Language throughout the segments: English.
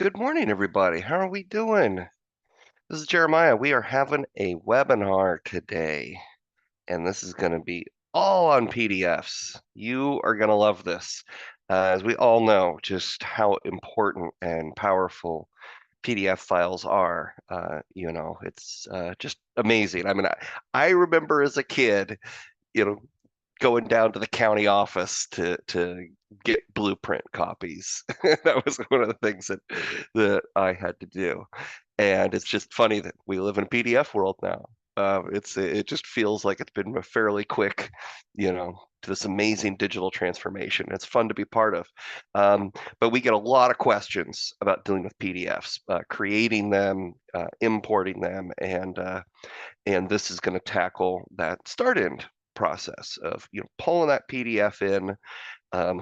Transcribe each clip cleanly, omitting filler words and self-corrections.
Good morning, everybody. How are we doing? This is Jeremiah. We are having a webinar today, and this is going to be all on PDFs. You are going to love this. As we all know, just how important and powerful PDF files are. It's just amazing. I mean, I remember as a kid, you know, going down to the county office to get blueprint copies. That was one of the things that I had to do. And it's just funny that we live in a PDF world now. It just feels like it's been a fairly quick, to this amazing digital transformation. It's fun to be part of. But we get a lot of questions about dealing with PDFs, creating them, importing them, and this is going to tackle that start end process of pulling that PDF in.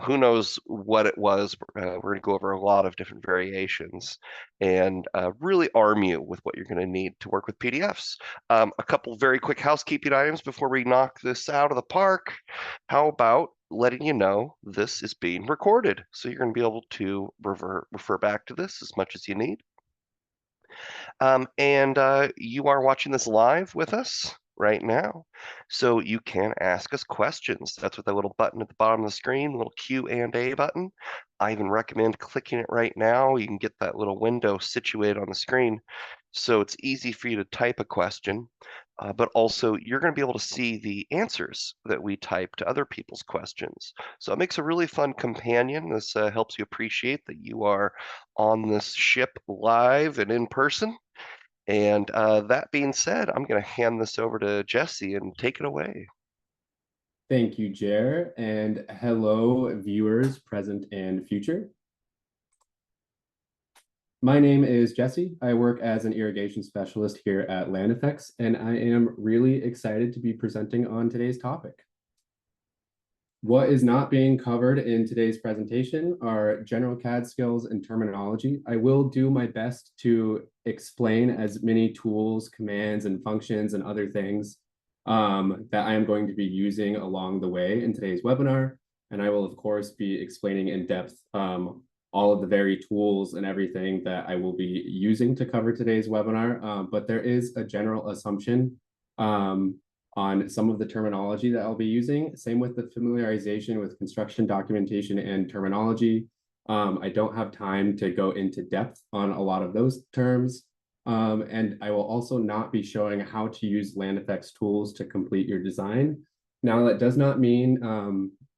Who knows what it was? We're going to go over a lot of different variations and really arm you with what you're going to need to work with PDFs. A couple very quick housekeeping items before we knock this out of the park. How about letting you know this is being recorded, so you're going to be able to refer back to this as much as you need. And you are watching this live with us right now, so you can ask us questions. That's what that little button at the bottom of the screen, the little Q&A button. I even recommend clicking it right now. You can get that little window situated on the screen, so it's easy for you to type a question, but also you're going to be able to see the answers that we type to other people's questions. So it makes a really fun companion. This helps you appreciate that you are on this ship live and in person. And that being said, I'm going to hand this over to Jesse and take it away. Thank you, Jer, and hello, viewers, present and future. My name is Jesse. I work as an irrigation specialist here at Land Effects, and I am really excited to be presenting on today's topic. What is not being covered in today's presentation are general CAD skills and terminology. I will do my best to explain as many tools, commands, and functions and other things that I am going to be using along the way in today's webinar. And I will, of course, be explaining in depth all of the very tools and everything that I will be using to cover today's webinar. But there is a general assumption on some of the terminology that I'll be using. Same with the familiarization with construction documentation and terminology. I don't have time to go into depth on a lot of those terms. And I will also not be showing how to use Land Effects tools to complete your design. Now, that does not mean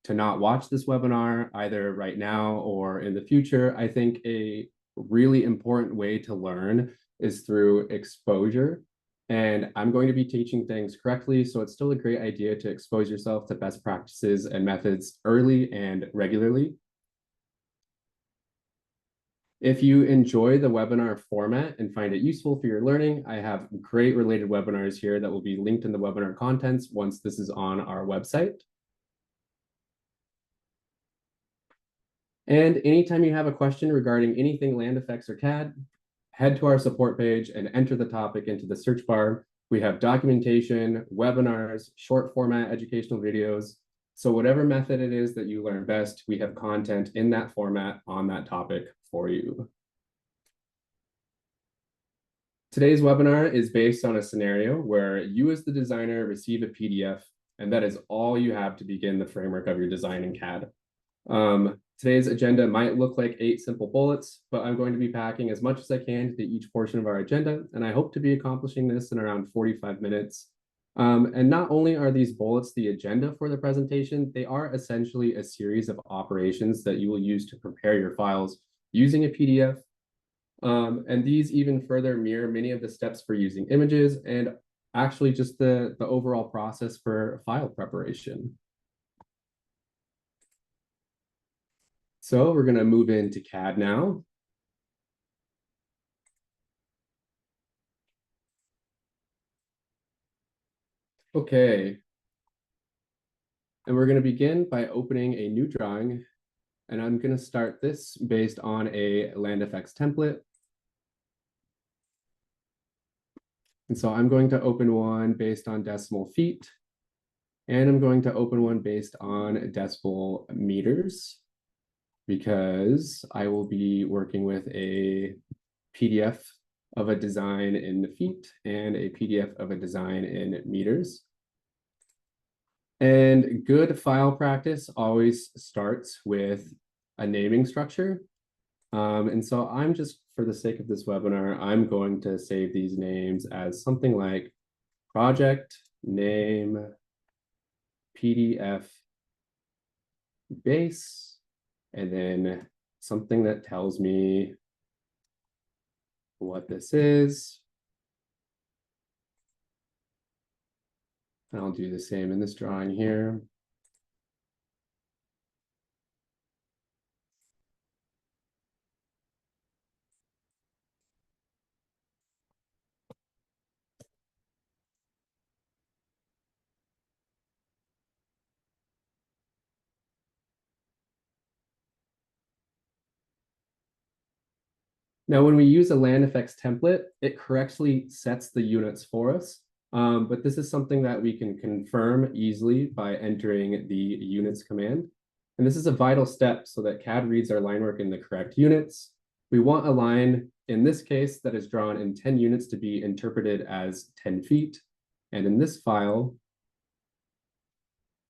to not watch this webinar either right now or in the future. I think a really important way to learn is through exposure. And I'm going to be teaching things correctly, so it's still a great idea to expose yourself to best practices and methods early and regularly. If you enjoy the webinar format and find it useful for your learning, I have great related webinars here that will be linked in the webinar contents once this is on our website. And anytime you have a question regarding anything Land Effects or CAD, head to our support page and enter the topic into the search bar. We have documentation, webinars, short format educational videos. So whatever method it is that you learn best, we have content in that format on that topic for you. Today's webinar is based on a scenario where you as the designer receive a PDF, and that is all you have to begin the framework of your design in CAD. Today's agenda might look like 8 simple bullets, but I'm going to be packing as much as I can to each portion of our agenda, and I hope to be accomplishing this in around 45 minutes. And not only are these bullets the agenda for the presentation, they are essentially a series of operations that you will use to prepare your files using a PDF. And these even further mirror many of the steps for using images and actually just the overall process for file preparation. So we're going to move into CAD now. Okay. And we're going to begin by opening a new drawing. And I'm going to start this based on a Land Effects template. And so I'm going to open one based on decimal feet. And I'm going to open one based on decimal meters. because I will be working with a PDF of a design in feet and a PDF of a design in meters. And good file practice always starts with a naming structure. And so I'm just, for the sake of this webinar, I'm going to save these names as something like project name PDF base, and then something that tells me what this is. And I'll do the same in this drawing here. Now, when we use a land effects template, it correctly sets the units for us. But this is something that we can confirm easily by entering the units command. And this is a vital step so that CAD reads our line work in the correct units. We want a line, in this case, that is drawn in 10 units to be interpreted as 10 feet. And in this file,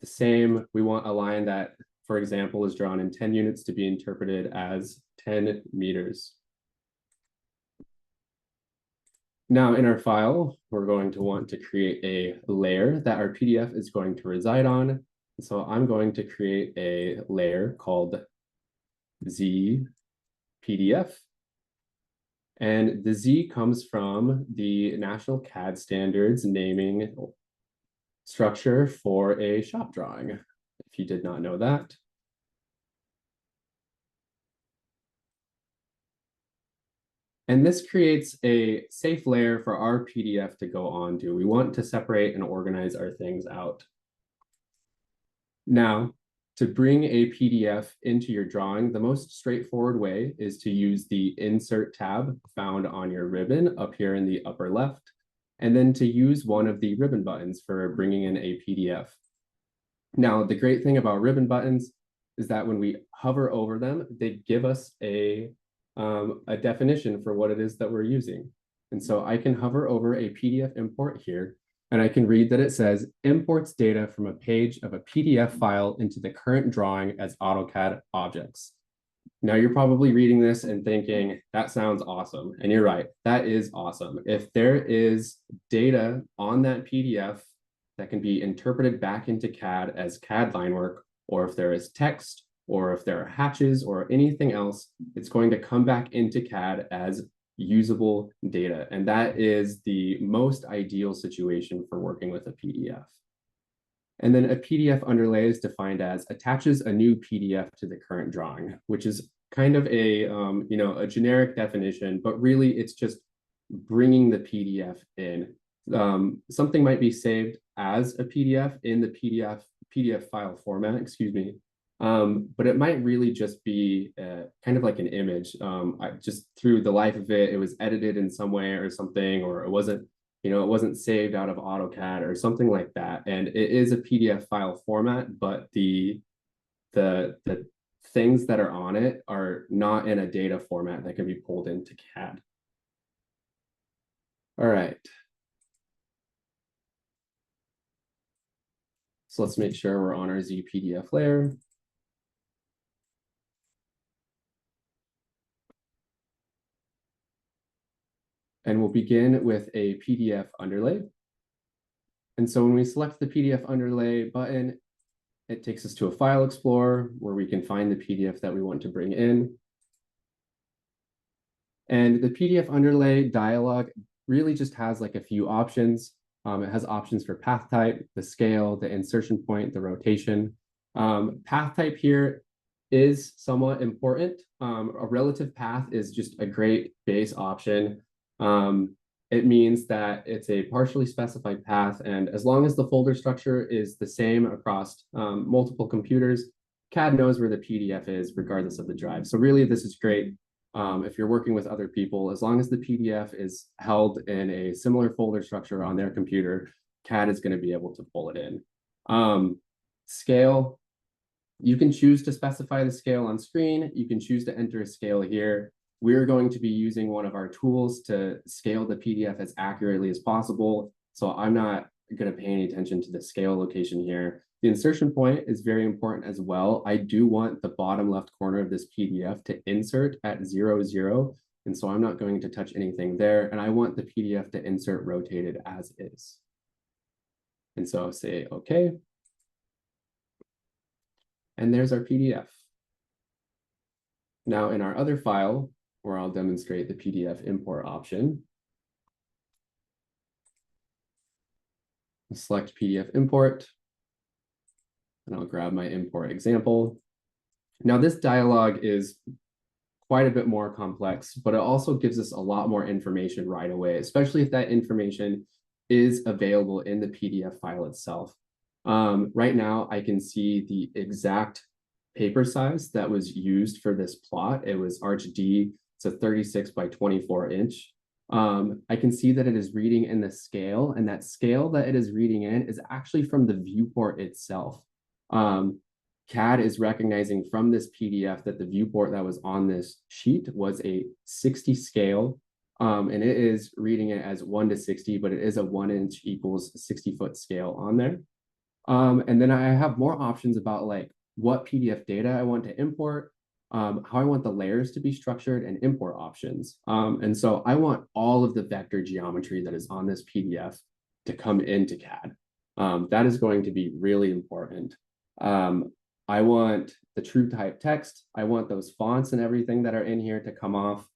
the same, we want a line that, for example, is drawn in 10 units to be interpreted as 10 meters. Now in our file, we're going to want to create a layer that our PDF is going to reside on. So I'm going to create a layer called Z PDF. And the Z comes from the National CAD Standards naming structure for a shop drawing, if you did not know that. And this creates a safe layer for our PDF to go on to. We want to separate and organize our things out. Now, to bring a PDF into your drawing, the most straightforward way is to use the Insert tab found on your ribbon up here in the upper left, and then to use one of the ribbon buttons for bringing in a PDF. Now, the great thing about ribbon buttons is that when we hover over them, they give us a definition for what it is that we're using. And so I can hover over a PDF import here, and I can read that it says imports data from a page of a PDF file into the current drawing as AutoCAD objects. Now you're probably reading this and thinking, that sounds awesome. And you're right, that is awesome. If there is data on that PDF that can be interpreted back into CAD as CAD line work, or if there is text, or if there are hatches or anything else, it's going to come back into CAD as usable data. And that is the most ideal situation for working with a PDF. And then a PDF underlay is defined as attaches a new PDF to the current drawing, which is kind of a, a generic definition, but really it's just bringing the PDF in. Something might be saved as a PDF in the PDF file format, excuse me. But it might really just be kind of like an image. Just through the life of it, it was edited in some way or something, or it wasn't saved out of AutoCAD or something like that. And it is a PDF file format, but the things that are on it are not in a data format that can be pulled into CAD. All right. So let's make sure we're on our ZPDF layer. And we'll begin with a PDF underlay. And so when we select the PDF underlay button, it takes us to a file explorer where we can find the PDF that we want to bring in. And the PDF underlay dialog really just has like a few options. It has options for path type, the scale, the insertion point, the rotation. Path type here is somewhat important. A relative path is just a great base option. It means that it's a partially specified path, and as long as the folder structure is the same across multiple computers, CAD knows where the PDF is regardless of the drive. So really, this is great if you're working with other people. As long as the PDF is held in a similar folder structure on their computer, CAD is going to be able to pull it in. Scale, You can choose to specify the scale on screen. You can choose to enter a scale here. We're going to be using one of our tools to scale the PDF as accurately as possible. So I'm not going to pay any attention to the scale location here. The insertion point is very important as well. I do want the bottom left corner of this PDF to insert at 0, 0. And so I'm not going to touch anything there. And I want the PDF to insert rotated as is. And so I'll say, okay. And there's our PDF. Now in our other file, where I'll demonstrate the PDF import option, I'll select PDF import, and I'll grab my import example. Now this dialog is quite a bit more complex, but it also gives us a lot more information right away, especially if that information is available in the PDF file itself. Right now, I can see the exact paper size that was used for this plot. It was Arch D. It's a 36 by 24 inch. I can see that it is reading in the scale, and that scale that it is reading in is actually from the viewport itself. CAD is recognizing from this PDF that the viewport that was on this sheet was a 60 scale, and it is reading it as 1 to 60, but it is a 1 inch equals 60-foot scale on there. And then I have more options about like what PDF data I want to import, how I want the layers to be structured, and import options. And so I want all of the vector geometry that is on this PDF to come into CAD. That is going to be really important. I want the true type text. I want those fonts and everything that are in here to come off.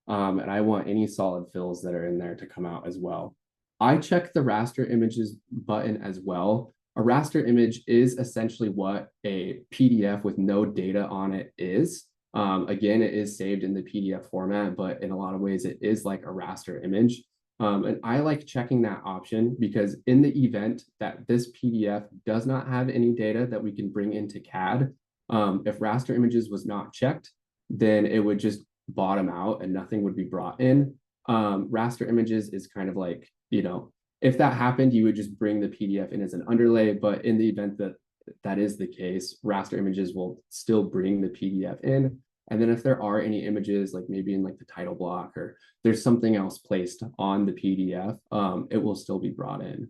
And I want any solid fills that are in there to come out as well. I check the raster images button as well. A raster image is essentially what a PDF with no data on it is. Again, it is saved in the PDF format, but in a lot of ways, it is like a raster image. And I like checking that option because in the event that this PDF does not have any data that we can bring into CAD, if raster images was not checked, then it would just bottom out and nothing would be brought in. Raster images is kind of like, you know, if that happened, you would just bring the PDF in as an underlay, but in the event that that is the case, raster images will still bring the PDF in. And then if there are any images, like maybe in like the title block or there's something else placed on the PDF, it will still be brought in.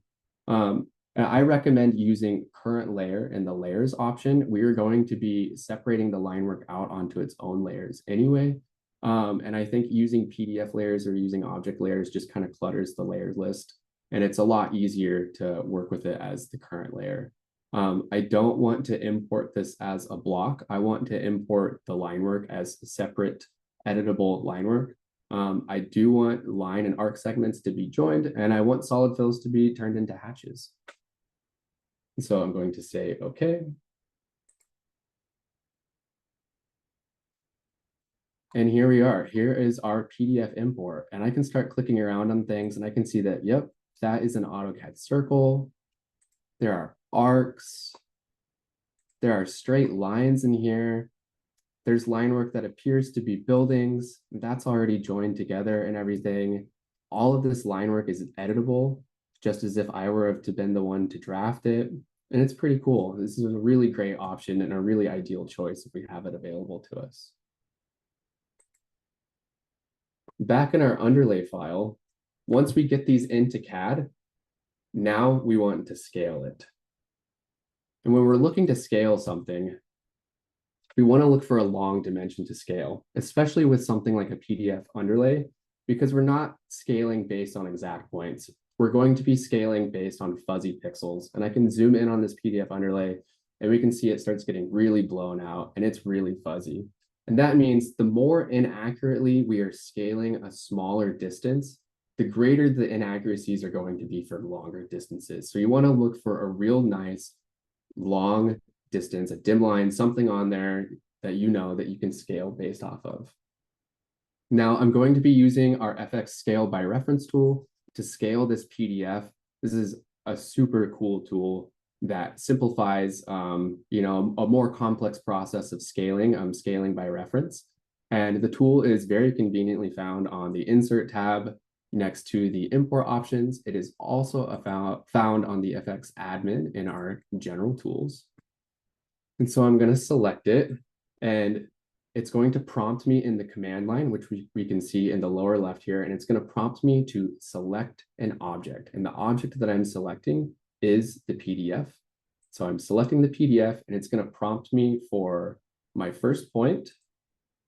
I recommend using current layer in the layers option. We are going to be separating the line work out onto its own layers anyway. And I think using PDF layers or using object layers just kind of clutters the layers list. And it's a lot easier to work with it as the current layer. I don't want to import this as a block. I want to import the line work as separate editable line work. I do want line and arc segments to be joined, and I want solid fills to be turned into hatches. So I'm going to say, okay. And here we are. Here is our PDF import. And I can start clicking around on things and I can see that, yep, that is an AutoCAD circle. There are arcs. There are straight lines in here. There's line work that appears to be buildings. That's already joined together and everything. All of this line work is editable, just as if I were to been the one to draft it. And it's pretty cool. This is a really great option and a really ideal choice if we have it available to us. Back in our underlay file, once we get these into CAD, now we want to scale it. And when we're looking to scale something, we want to look for a long dimension to scale, especially with something like a PDF underlay, because we're not scaling based on exact points. We're going to be scaling based on fuzzy pixels. And I can zoom in on this PDF underlay and we can see it starts getting really blown out and it's really fuzzy. And that means the more inaccurately we are scaling a smaller distance, the greater the inaccuracies are going to be for longer distances. So you want to look for a real nice long distance, a dim line, something on there that you know that you can scale based off of. Now I'm going to be using our FX scale by reference tool to scale this PDF. This is a super cool tool that simplifies, you know, a more complex process of scaling, scaling by reference. And the tool is very conveniently found on the Insert tab next to the Import options. It is also found on the FX admin in our General Tools. And so I'm going to select it, and it's going to prompt me in the command line, which we can see in the lower left here, and it's going to prompt me to select an object. And the object that I'm selecting is the PDF. So I'm selecting the PDF, and it's going to prompt me for my first point.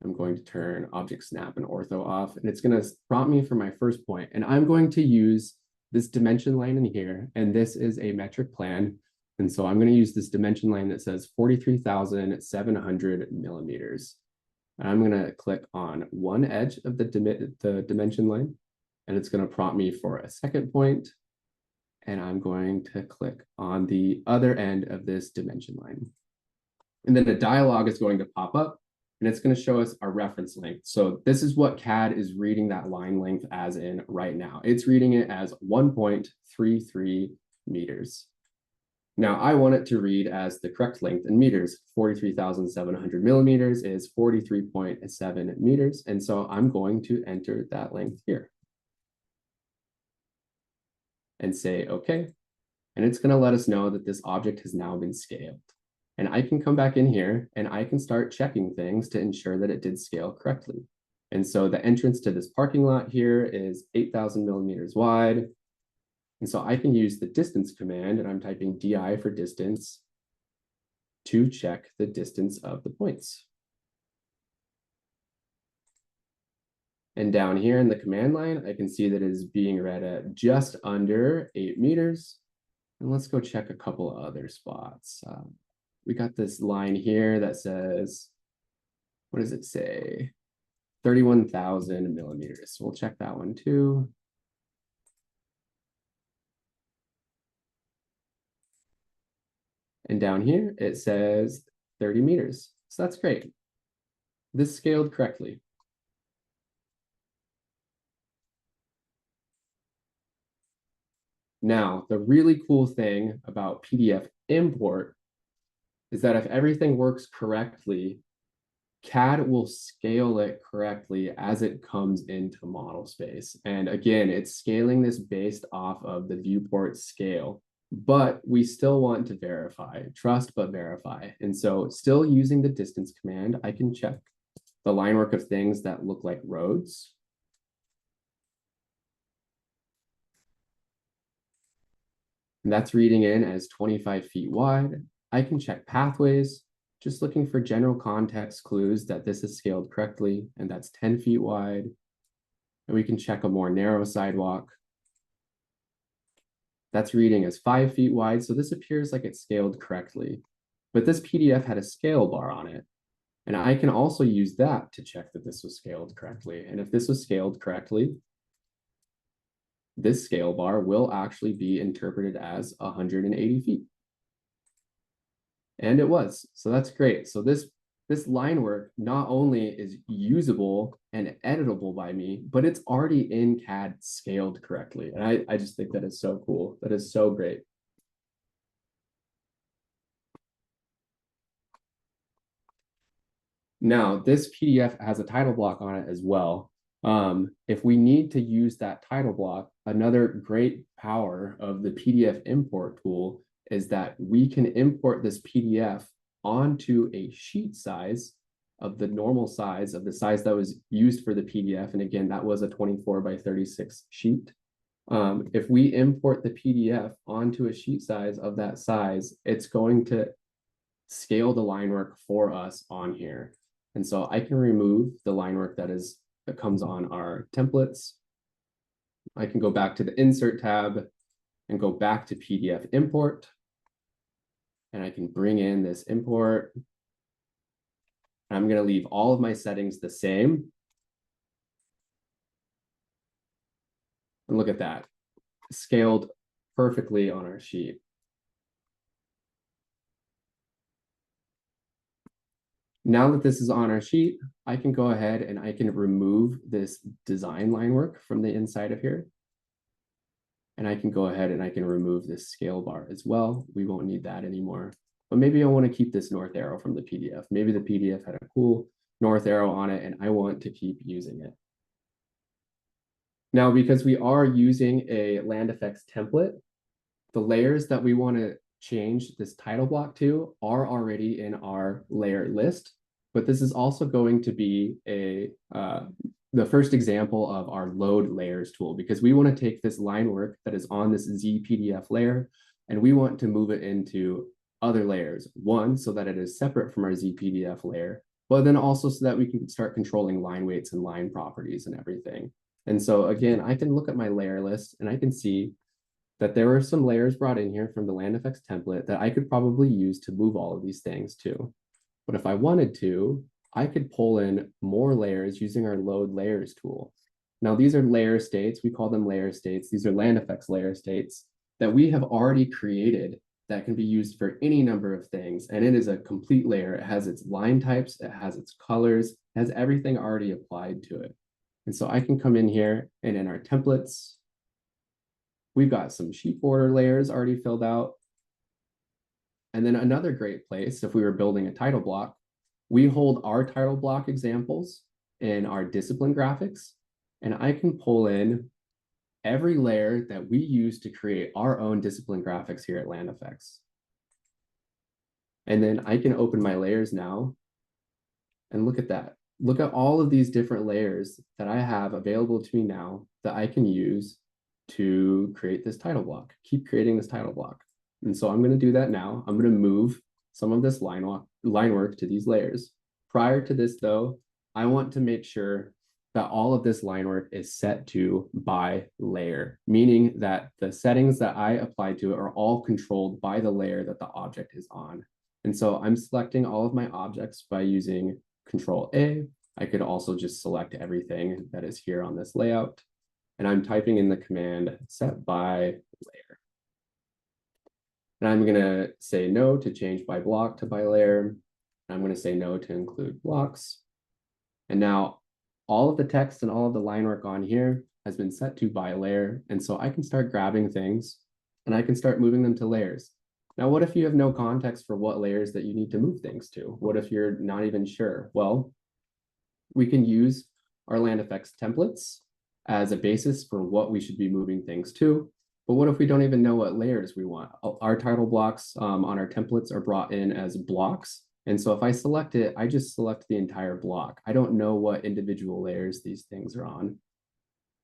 I'm going to turn object snap and ortho off, and it's going to prompt me for my first point. And I'm going to use this dimension line in here, and this is a metric plan. And so I'm going to use this dimension line that says 43,700 millimeters. And I'm going to click on one edge of the dimension line, and it's going to prompt me for a second point. And I'm going to click on the other end of this dimension line. And then a dialog is going to pop up, and it's going to show us our reference length. So this is what CAD is reading that line length as in right now. It's reading it as 1.33 meters. Now I want it to read as the correct length in meters. 43,700 millimeters is 43.7 meters. And so I'm going to enter that length here and say, okay. And it's going to let us know that this object has now been scaled. And I can come back in here and I can start checking things to ensure that it did scale correctly. And so the entrance to this parking lot here is 8,000 millimeters wide. And so I can use the distance command, and I'm typing DI for distance to check the distance of the points. And down here in the command line, I can see that it is being read at just under 8 meters. And let's go check a couple of other spots. We got this line here that says, what does it say? 31,000 millimeters. So we'll check that one too. And down here, it says 30 meters. So that's great. This scaled correctly. Now, the really cool thing about PDF import is that if everything works correctly, CAD will scale it correctly as it comes into model space. And again, it's scaling this based off of the viewport scale, but we still want to verify, trust but verify. And so still using the distance command, I can check the line work of things that look like roads. And that's reading in as 25 feet wide. I can check pathways, just looking for general context clues that this is scaled correctly, and that's 10 feet wide. And we can check a more narrow sidewalk. That's reading as 5 feet wide, so this appears like it's scaled correctly. But this PDF had a scale bar on it, and I can also use that to check that this was scaled correctly. And if this was scaled correctly, this scale bar will actually be interpreted as 180 feet. And it was, so that's great. So this line work not only is usable and editable by me, but it's already in CAD scaled correctly. And I just think that is so cool. That is so great. Now, this PDF has a title block on it as well. If we need to use that title block, another great power of the PDF import tool is that we can import this PDF onto a sheet size of the normal size of the size that was used for the PDF. And again, that was a 24 by 36 sheet. If we import the PDF onto a sheet size of that size, it's going to scale the line work for us on here. And so I can remove the line work that comes on our templates. I can go back to the insert tab and go back to PDF import. And I can bring in this import. I'm going to leave all of my settings the same. And look at that, scaled perfectly on our sheet. Now that this is on our sheet, I can go ahead and I can remove this design line work from the inside of here. And I can go ahead and I can remove this scale bar as well. We won't need that anymore. But maybe I want to keep this north arrow from the PDF. Maybe the PDF had a cool north arrow on it and I want to keep using it. Now, because we are using a land effects template, the layers that we want to change this title block to are already in our layer list, but this is also going to be the first example of our load layers tool, because we want to take this line work that is on this Z PDF layer and we want to move it into other layers. One, so that it is separate from our Z PDF layer, but then also so that we can start controlling line weights and line properties and everything. And so again, I can look at my layer list and I can see that there were some layers brought in here from the LandFX template that I could probably use to move all of these things to. But if I wanted to, I could pull in more layers using our load layers tool. Now, these are layer states. We call them layer states. These are LandFX layer states that we have already created that can be used for any number of things. And it is a complete layer. It has its line types, it has its colors, it has everything already applied to it. And so I can come in here and in our templates, we've got some sheet border layers already filled out. And then another great place, if we were building a title block, we hold our title block examples in our discipline graphics, and I can pull in every layer that we use to create our own discipline graphics here at LandFX. And then I can open my layers now and look at that. Look at all of these different layers that I have available to me now that I can use to create this title block, keep creating this title block. And so I'm going to do that now. I'm going to move some of this line work to these layers. Prior to this, though, I want to make sure that all of this line work is set to by layer, meaning that the settings that I apply to it are all controlled by the layer that the object is on. And so I'm selecting all of my objects by using Control A. I could also just select everything that is here on this layout. And I'm typing in the command set by layer. And I'm going to say no to change by block to by layer. And I'm going to say no to include blocks. And now all of the text and all of the line work on here has been set to by layer. And so I can start grabbing things and I can start moving them to layers. Now, what if you have no context for what layers that you need to move things to? What if you're not even sure? Well, we can use our LandFX templates as a basis for what we should be moving things to. But what if we don't even know what layers we want? Our title blocks on our templates are brought in as blocks. And so if I select it, I just select the entire block. I don't know what individual layers these things are on.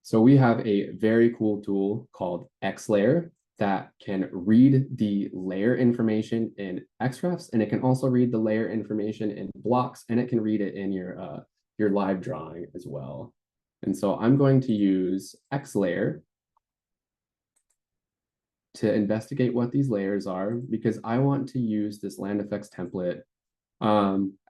So we have a very cool tool called Xlayer that can read the layer information in Xrefs, and it can also read the layer information in blocks, and it can read it in your live drawing as well. And so I'm going to use Xlayer to investigate what these layers are, because I want to use this LandFX template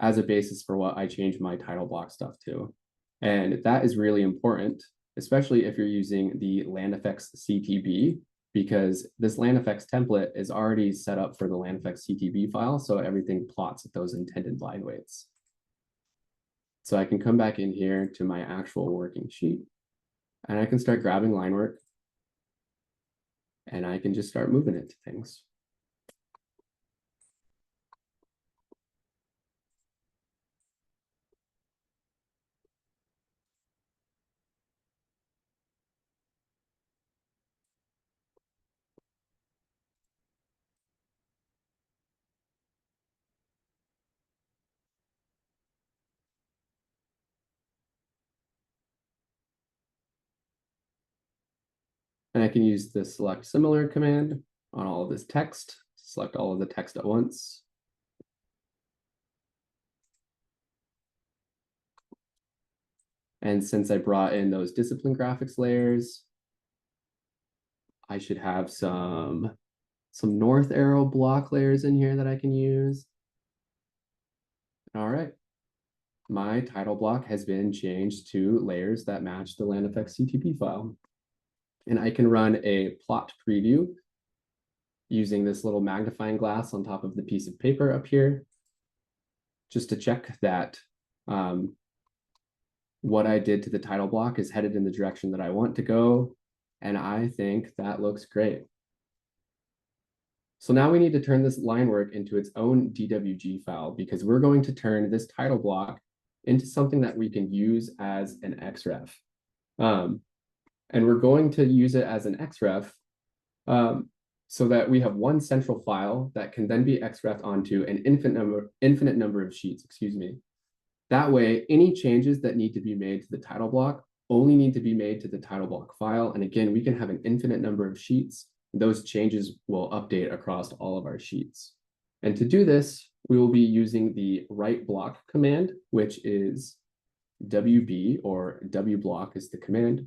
as a basis for what I change my title block stuff to. And that is really important, especially if you're using the LandFX CTB, because this LandFX template is already set up for the LandFX CTB file, so everything plots at those intended line weights. So I can come back in here to my actual working sheet, and I can start grabbing line work, and I can just start moving it to things. And I can use the select similar command on all of this text, select all of the text at once. And since I brought in those discipline graphics layers, I should have some north arrow block layers in here that I can use. All right. My title block has been changed to layers that match the LandFX CTP file. And I can run a plot preview using this little magnifying glass on top of the piece of paper up here, just to check that what I did to the title block is headed in the direction that I want to go. And I think that looks great. So now we need to turn this line work into its own DWG file, because we're going to turn this title block into something that we can use as an Xref. And we're going to use it as an Xref so that we have one central file that can then be Xrefed onto an infinite number of sheets, excuse me. That way, any changes that need to be made to the title block only need to be made to the title block file. And again, we can have an infinite number of sheets. Those changes will update across all of our sheets. And to do this, we will be using the write block command, which is WB, or WBlock is the command.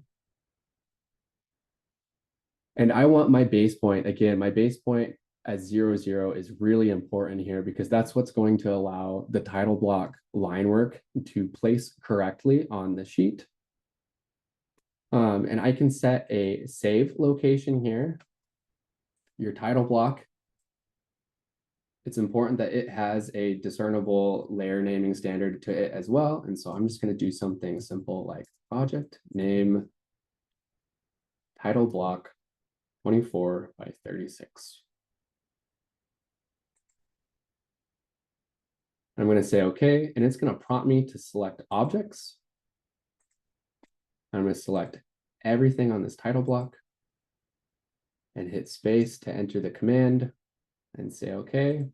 And I want my base point, again, my base point as 0, 0 is really important here because that's what's going to allow the title block line work to place correctly on the sheet. And I can set a save location here. Your title block, it's important that it has a discernible layer naming standard to it as well. And so I'm just going to do something simple like project name title block 24 by 36. I'm going to say okay, and it's going to prompt me to select objects. I'm going to select everything on this title block and hit space to enter the command and say okay.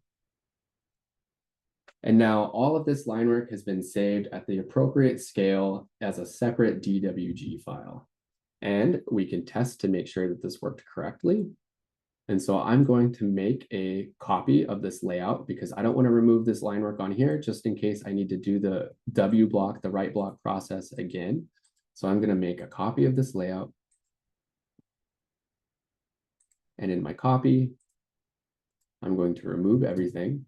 And now all of this line work has been saved at the appropriate scale as a separate DWG file. And we can test to make sure that this worked correctly. And so I'm going to make a copy of this layout because I don't want to remove this line work on here just in case I need to do the W block, the write block process again. So I'm going to make a copy of this layout. And in my copy, I'm going to remove everything.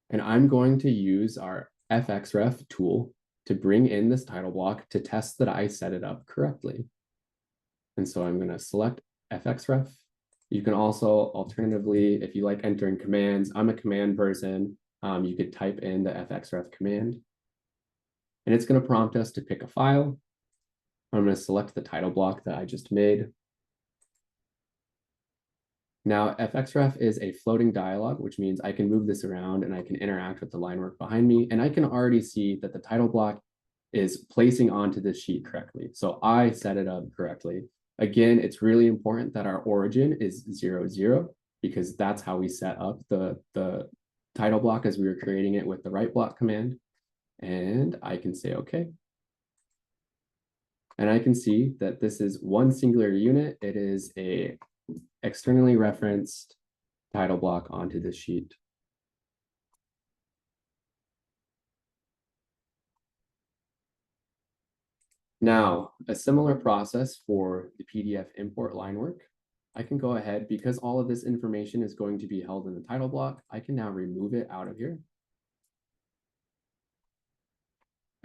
And I'm going to use our FXref tool to bring in this title block to test that I set it up correctly. And so I'm going to select FXref. You can also alternatively, if you like entering commands, I'm a command person, you could type in the FXref command. And it's going to prompt us to pick a file. I'm going to select the title block that I just made. Now, FXref is a floating dialog, which means I can move this around and I can interact with the line work behind me. And I can already see that the title block is placing onto this sheet correctly. So I set it up correctly. Again, it's really important that our origin is 0, 0, because that's how we set up the title block as we were creating it with the write block command. And I can say, okay. And I can see that this is one singular unit. It is a externally referenced title block onto this sheet. Now, a similar process for the PDF import line work. I can go ahead, because all of this information is going to be held in the title block, I can now remove it out of here.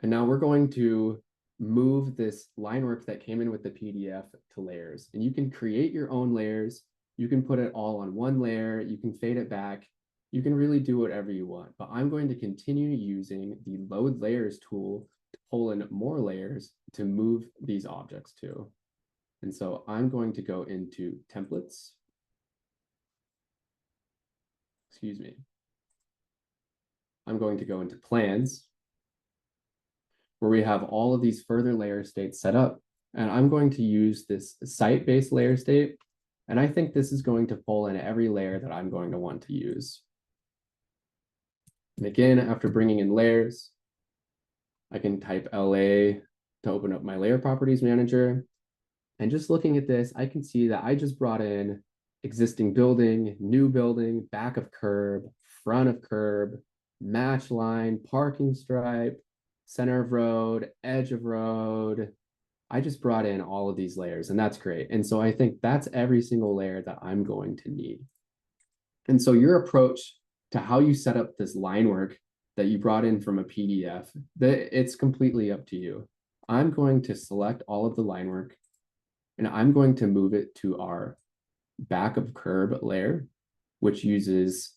And now we're going to move this line work that came in with the PDF to layers. And you can create your own layers. You can put it all on one layer. You can fade it back. You can really do whatever you want. But I'm going to continue using the load layers tool to pull in more layers to move these objects to. And so I'm going to go into templates. Excuse me. I'm going to go into plans, where we have all of these further layer states set up. And I'm going to use this site-based layer state. And I think this is going to pull in every layer that I'm going to want to use. And again, after bringing in layers, I can type LA to open up my layer properties manager. And just looking at this, I can see that I just brought in existing building, new building, back of curb, front of curb, match line, parking stripe, center of road, edge of road. I just brought in all of these layers, and that's great. And so I think that's every single layer that I'm going to need. And so your approach to how you set up this line work that you brought in from a PDF, it's completely up to you. I'm going to select all of the line work, and I'm going to move it to our back of curb layer, which uses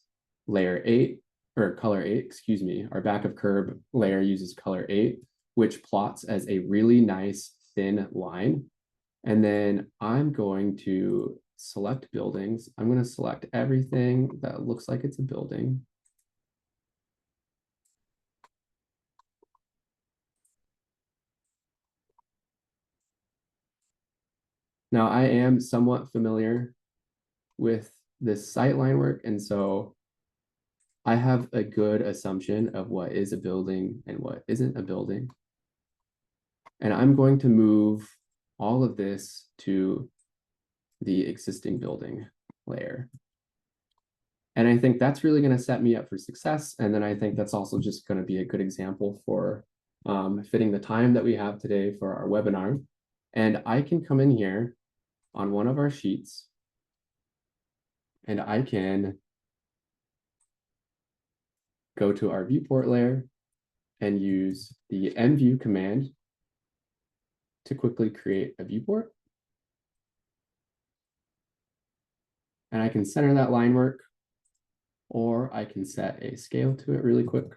layer 8, or color 8, excuse me. Our back of curb layer uses color 8, which plots as a really nice thin line. And then I'm going to select buildings. I'm going to select everything that looks like it's a building. Now I am somewhat familiar with this site line work, and so I have a good assumption of what is a building and what isn't a building. And I'm going to move all of this to the existing building layer. And I think that's really going to set me up for success. And then I think that's also just going to be a good example for fitting the time that we have today for our webinar. And I can come in here on one of our sheets and I can go to our viewport layer and use the mview command to quickly create a viewport. And I can center that line work, or I can set a scale to it really quick.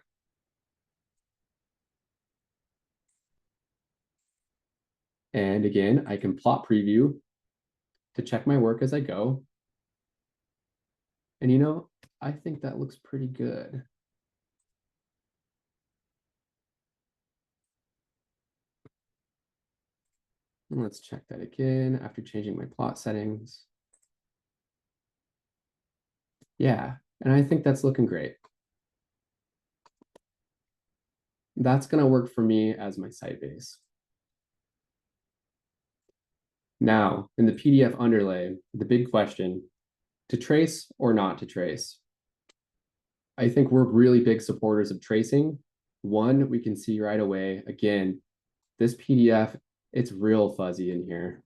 And again, I can plot preview to check my work as I go. And you know, I think that looks pretty good. And let's check that again after changing my plot settings. Yeah, and I think that's looking great. That's going to work for me as my site base. Now, in the PDF underlay, the big question, to trace or not to trace? I think we're really big supporters of tracing. One, we can see right away, again, this PDF, it's real fuzzy in here.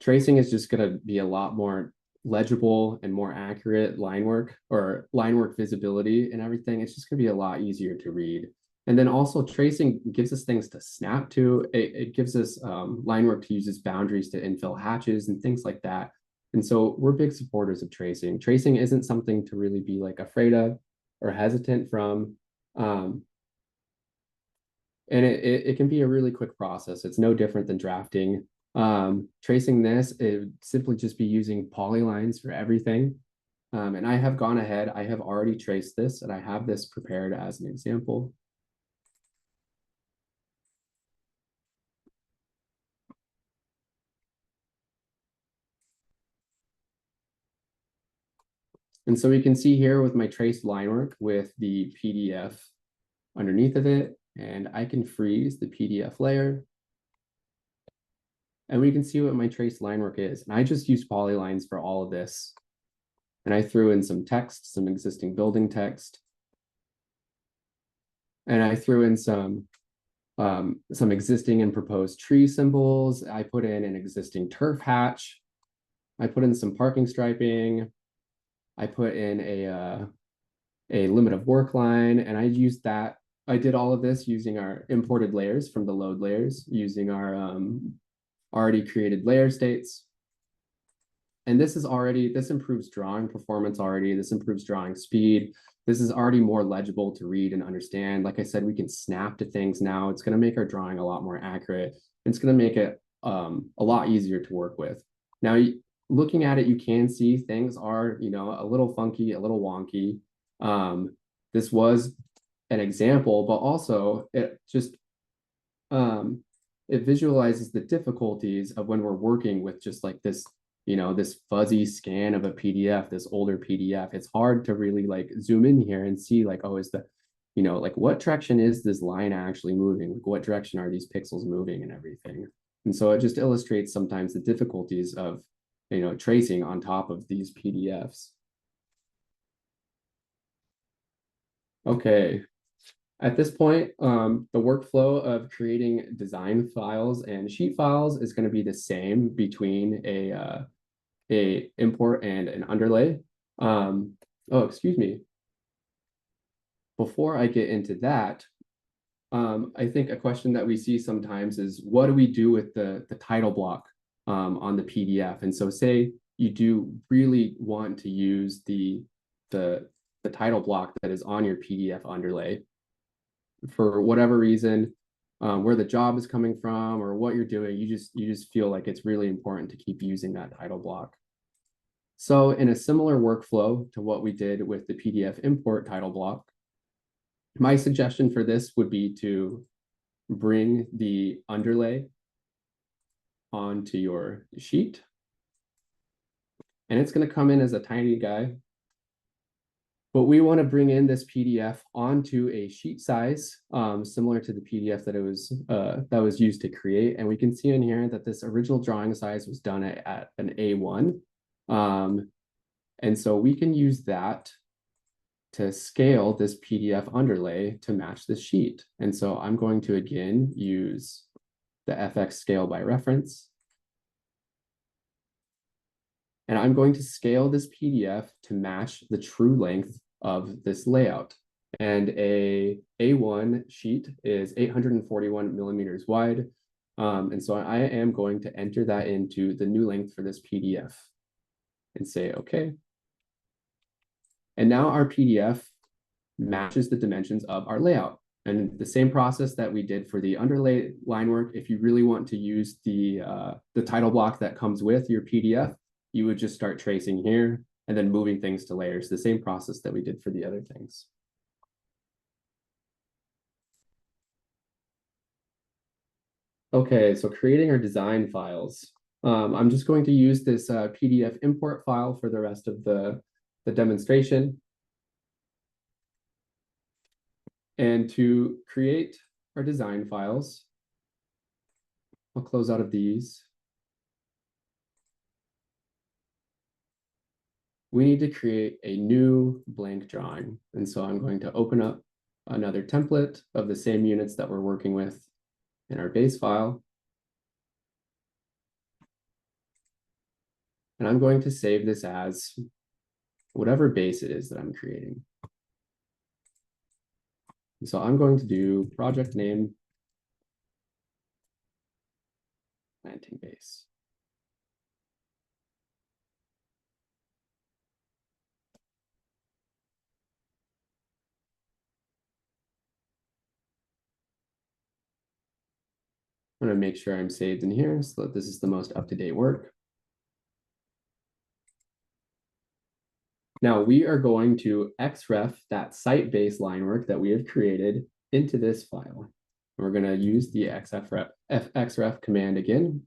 Tracing is just going to be a lot more legible and more accurate line work or line work visibility and everything. It's just going to be a lot easier to read. And then also tracing gives us things to snap to. It gives us line work to use as boundaries to infill hatches and things like that. And so we're big supporters of tracing. Tracing isn't something to really be like afraid of or hesitant from. And it can be a really quick process. It's no different than drafting. Tracing this, it would simply just be using polylines for everything. And I have gone ahead, I have already traced this, and I have this prepared as an example. And so we can see here with my traced line work with the PDF underneath of it, and I can freeze the PDF layer. And we can see what my traced line work is. And I just used polylines for all of this. And I threw in some text, some existing building text. And I threw in some existing and proposed tree symbols. I put in an existing turf hatch. I put in some parking striping. I put in a limit of work line, and I used that. I did all of this using our imported layers from the load layers, using our already created layer states. And this improves drawing performance already. This improves drawing speed. This is already more legible to read and understand. Like I said, we can snap to things now. It's going to make our drawing a lot more accurate. It's going to make it a lot easier to work with. Now, looking at it, you can see things are, a little funky, a little wonky. This was an example, but also it just it visualizes the difficulties of when we're working with just like this, this fuzzy scan of a PDF, this older PDF. It's hard to really like zoom in here and see like, oh, is the, like what direction is this line actually moving? Like what direction are these pixels moving and everything? And so it just illustrates sometimes the difficulties of, tracing on top of these PDFs. Okay, at this point, the workflow of creating design files and sheet files is going to be the same between a import and an underlay. Oh, excuse me. Before I get into that, I think a question that we see sometimes is, what do we do with the title block on the PDF? And so say you do really want to use the title block that is on your PDF underlay. For whatever reason, where the job is coming from or what you're doing, you just feel like it's really important to keep using that title block. So in a similar workflow to what we did with the PDF import title block, my suggestion for this would be to bring the underlay onto your sheet. and it's going to come in as a tiny guy. But we want to bring in this PDF onto a sheet size, similar to the PDF that was used to create. And we can see in here that this original drawing size was done at an A1. And so we can use that to scale this PDF underlay to match the sheet. And so I'm going to again use the FX scale by reference. And I'm going to scale this PDF to match the true length of this layout. And a A1 sheet is 841 millimeters wide. And so I am going to enter that into the new length for this PDF and say, okay. And now our PDF matches the dimensions of our layout. And the same process that we did for the underlay line work, if you really want to use the title block that comes with your PDF, you would just start tracing here and then moving things to layers, the same process that we did for the other things. Okay, so creating our design files. I'm just going to use this PDF import file for the rest of the demonstration. And to create our design files, I'll close out of these. We need to create a new blank drawing. And so I'm going to open up another template of the same units that we're working with in our base file. And I'm going to save this as whatever base it is that I'm creating. And so I'm going to do project name planting base. I'm going to make sure I'm saved in here so that this is the most up-to-date work. Now we are going to Xref that site-based line work that we have created into this file. We're going to use the Xref command again.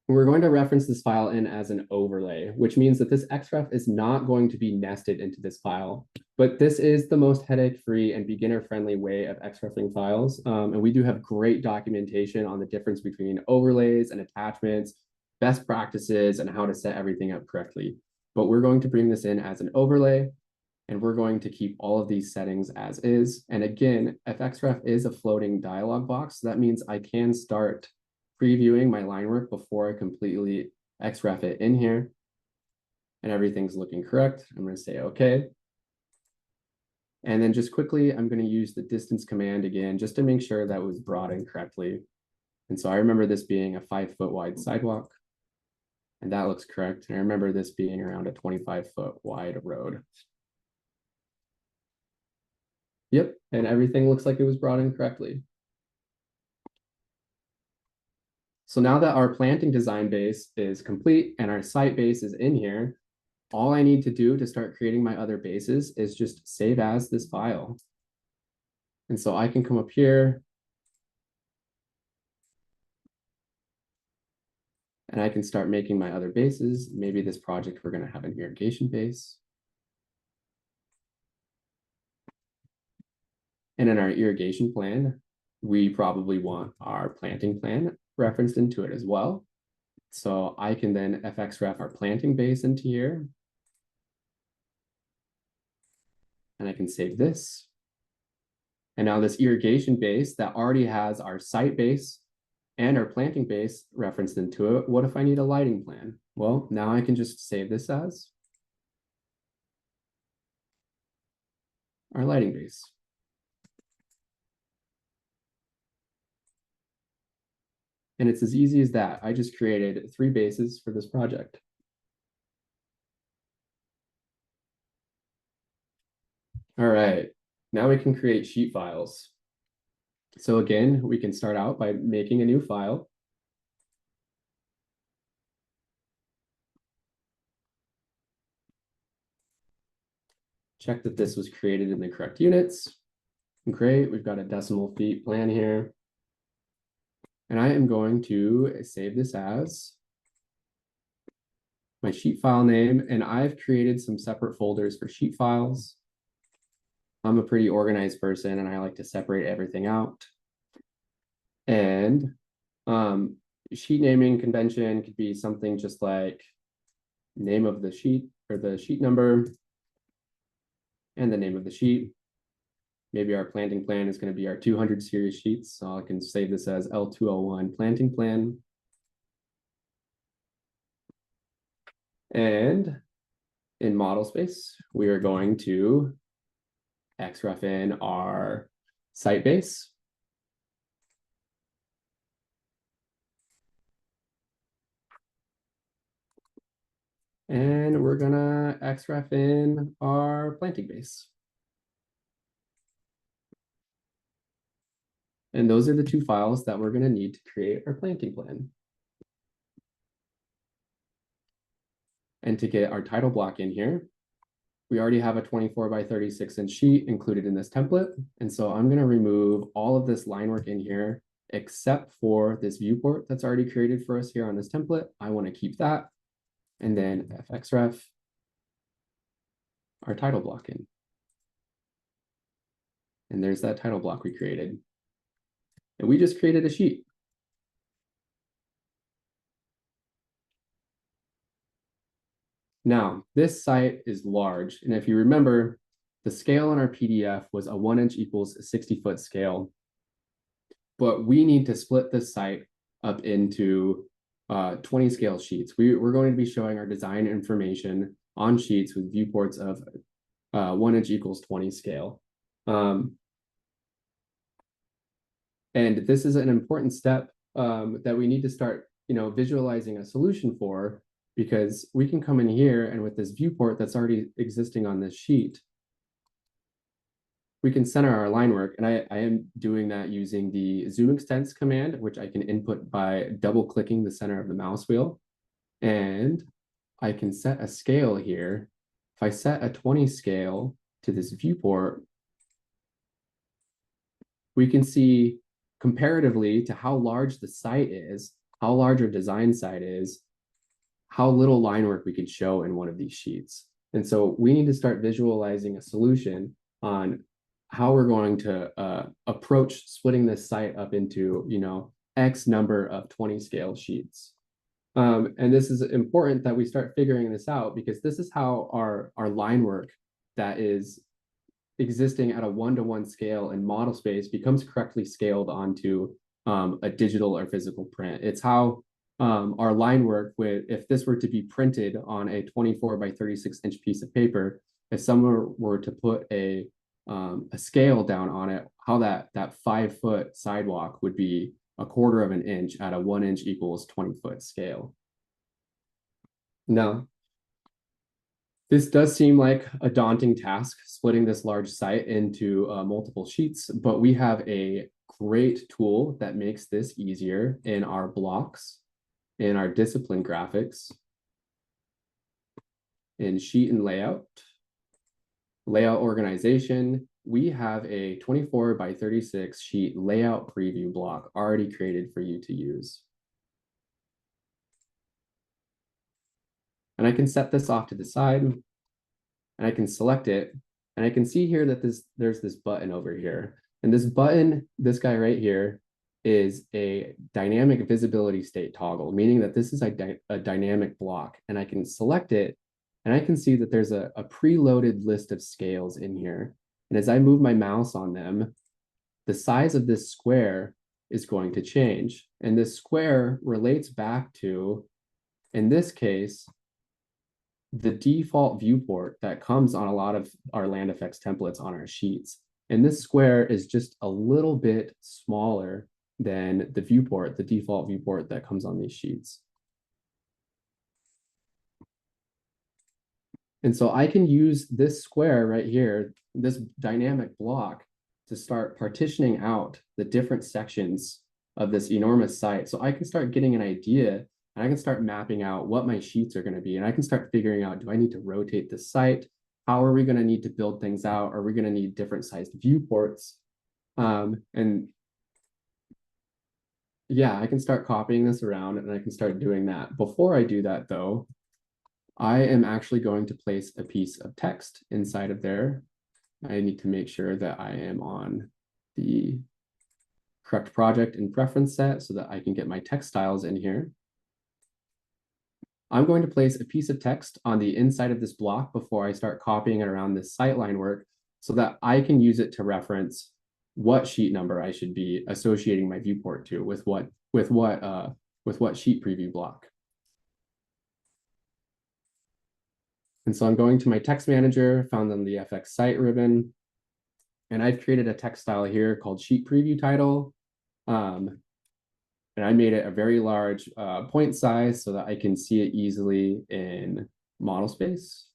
We're going to reference this file in as an overlay, which means that this Xref is not going to be nested into this file. But this is the most headache-free and beginner-friendly way of Xrefing files. And we do have great documentation on the difference between overlays and attachments, best practices, and how to set everything up correctly. But we're going to bring this in as an overlay, and we're going to keep all of these settings as is. And again, if Xref is a floating dialog box, that means I can start previewing my line work before I completely Xref it in here. And everything's looking correct. I'm going to say okay. And then just quickly, I'm going to use the distance command again, just to make sure that was brought in correctly. And so I remember this being a 5-foot wide sidewalk. And that looks correct. And I remember this being around a 25-foot wide road. Yep, and everything looks like it was brought in correctly. So now that our planting design base is complete and our site base is in here, all I need to do to start creating my other bases is just save as this file. And so I can come up here and I can start making my other bases. Maybe this project, we're going to have an irrigation base. And in our irrigation plan, we probably want our planting plan referenced into it as well. So I can then FXref our planting base into here. And I can save this. And now this irrigation base that already has our site base and our planting base referenced into it. What if I need a lighting plan? Well, now I can just save this as our lighting base. And it's as easy as that. I just created 3 bases for this project. All right, now we can create sheet files. So again, we can start out by making a new file. Check that this was created in the correct units. Great, we've got a decimal feet plan here. And I am going to save this as my sheet file name, and I've created some separate folders for sheet files. I'm a pretty organized person and I like to separate everything out. And sheet naming convention could be something just like name of the sheet or the sheet number and the name of the sheet. Maybe our planting plan is going to be our 200 series sheets. So I can save this as L201 planting plan. And in model space, we are going to Xref in our site base. And we're gonna Xref in our planting base. And those are the two files that we're gonna need to create our planting plan. And to get our title block in here, we already have a 24 by 36 inch sheet included in this template. And so I'm gonna remove all of this line work in here, except for this viewport that's already created for us here on this template. I wanna keep that. And then FXREF, our title block in. And there's that title block we created. And we just created a sheet. Now, this site is large. And if you remember, the scale in our PDF was a 1 inch equals a 60-foot scale. But we need to split this site up into 20 scale sheets. We're going to be showing our design information on sheets with viewports of 1 inch equals 20 scale. And this is an important step that we need to start, visualizing a solution for, because we can come in here and with this viewport that's already existing on this sheet, we can center our line work. And I am doing that using the zoom extents command, which I can input by double clicking the center of the mouse wheel. And I can set a scale here. If I set a 20 scale to this viewport, we can see comparatively to how large the site is, how large our design site is, how little line work we can show in one of these sheets. And so we need to start visualizing a solution on how we're going to approach splitting this site up into, X number of 20 scale sheets. And this is important that we start figuring this out, because this is how our line work that is existing at a 1-to-1 scale in model space becomes correctly scaled onto a digital or physical print. It's how our line work if this were to be printed on a 24 by 36 inch piece of paper, if someone were to put a scale down on it, how that 5-foot sidewalk would be a 1/4 of an inch at a 1 inch equals 20-foot scale. Now, this does seem like a daunting task, splitting this large site into multiple sheets, but we have a great tool that makes this easier in our blocks, in our discipline graphics, in sheet and layout organization. We have a 24 by 36 sheet layout preview block already created for you to use. And I can set this off to the side, and I can select it, and I can see here that there's this button over here. And this button, this guy right here, is a dynamic visibility state toggle, meaning that this is a dynamic block. And I can select it, and I can see that there's a preloaded list of scales in here. And as I move my mouse on them, the size of this square is going to change. And this square relates back to, in this case, the default viewport that comes on a lot of our land effects templates on our sheets. And this square is just a little bit smaller than the viewport, the default viewport that comes on these sheets. And so I can use this square right here, this dynamic block, to start partitioning out the different sections of this enormous site. So I can start getting an idea, and I can start mapping out what my sheets are going to be. And I can start figuring out, do I need to rotate the site? How are we going to need to build things out? Are we going to need different sized viewports? And yeah, I can start copying this around and I can start doing that. Before I do that though, I am actually going to place a piece of text inside of there. I need to make sure that I am on the correct project and preference set so that I can get my text styles in here. I'm going to place a piece of text on the inside of this block before I start copying it around this sightline work so that I can use it to reference what sheet number I should be associating my viewport to with what sheet preview block. And so I'm going to my text manager, found on the FX site ribbon, and I've created a text style here called sheet preview title. And I made it a very large point size so that I can see it easily in model space.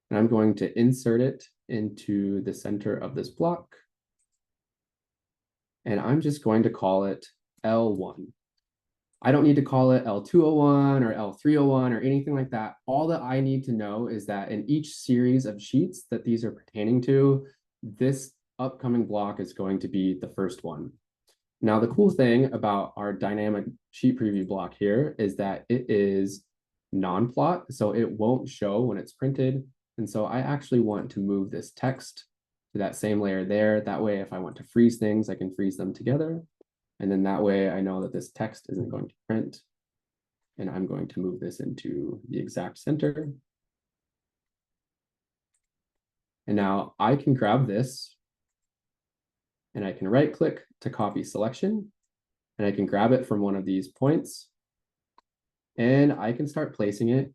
And I'm going to insert it into the center of this block. And I'm just going to call it L1. I don't need to call it L201 or L301 or anything like that. All that I need to know is that in each series of sheets that these are pertaining to, this upcoming block is going to be the first one. Now, the cool thing about our dynamic sheet preview block here is that it is non-plot, so it won't show when it's printed. And so I actually want to move this text to that same layer there. That way, if I want to freeze things, I can freeze them together. And then that way I know that this text isn't going to print. And I'm going to move this into the exact center. And now I can grab this and I can right click to copy selection. And I can grab it from one of these points. And I can start placing it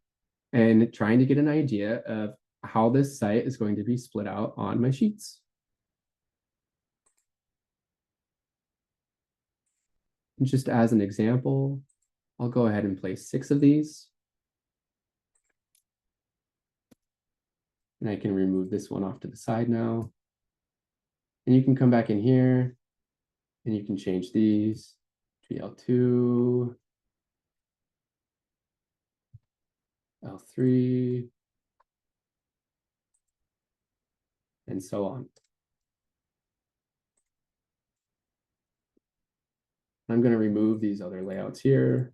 and trying to get an idea of how this site is going to be split out on my sheets. And just as an example, I'll go ahead and place 6 of these. And I can remove this one off to the side now. And you can come back in here and you can change these to L2, L3, and so on. I'm going to remove these other layouts here.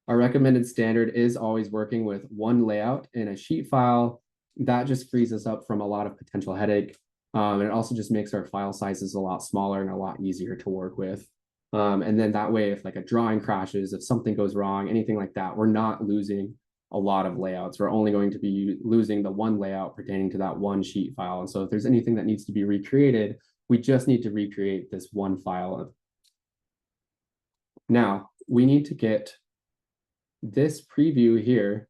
Our recommended standard is always working with one layout in a sheet file. That just frees us up from a lot of potential headache. And it also just makes our file sizes a lot smaller and a lot easier to work with. And then that way, if like a drawing crashes, if something goes wrong, anything like that, we're not losing a lot of layouts. We're only going to be losing the one layout pertaining to that one sheet file. And so if there's anything that needs to be recreated, we just need to recreate this one file. Now, we need to get this preview here,